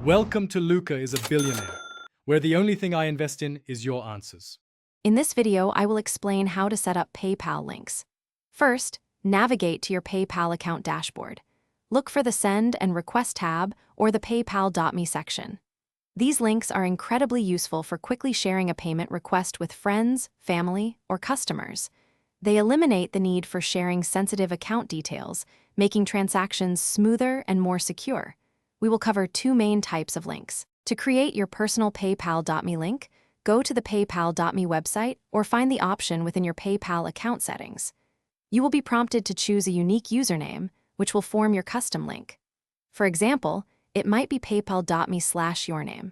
Welcome to Luca is a Billionaire, where the only thing I invest in is your answers. In this video, I will explain how to set up PayPal links. First, navigate to your PayPal account dashboard. Look for the Send and Request tab or the PayPal.me section. These links are incredibly useful for quickly sharing a payment request with friends, family, or customers. They eliminate the need for sharing sensitive account details, making transactions smoother and more secure. We will cover two main types of links. To create your personal PayPal.me link, go to the PayPal.me website or find the option within your PayPal account settings. You will be prompted to choose a unique username, which will form your custom link. For example, it might be paypal.me/yourname.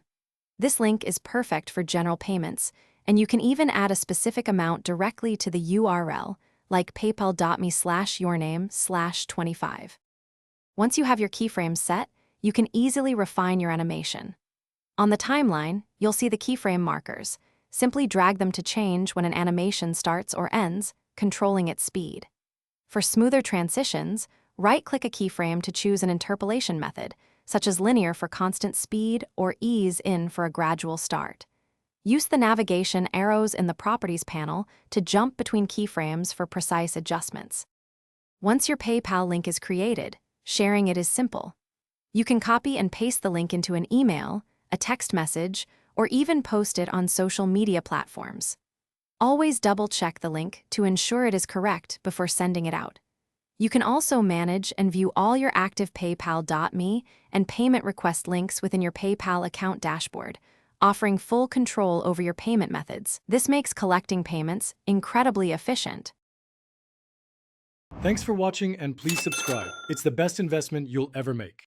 This link is perfect for general payments, and you can even add a specific amount directly to the URL, like paypal.me/yourname/25. Once you have your keyframes set, you can easily refine your animation. On the timeline, you'll see the keyframe markers. Simply drag them to change when an animation starts or ends, controlling its speed. For smoother transitions, right-click a keyframe to choose an interpolation method, such as linear for constant speed or ease in for a gradual start. Use the navigation arrows in the Properties panel to jump between keyframes for precise adjustments. Once your PayPal link is created, sharing it is simple. You can copy and paste the link into an email, a text message, or even post it on social media platforms. Always double-check the link to ensure it is correct before sending it out. You can also manage and view all your active PayPal.me and payment request links within your PayPal account dashboard, offering full control over your payment methods. This makes collecting payments incredibly efficient. Thanks for watching and please subscribe. It's the best investment you'll ever make.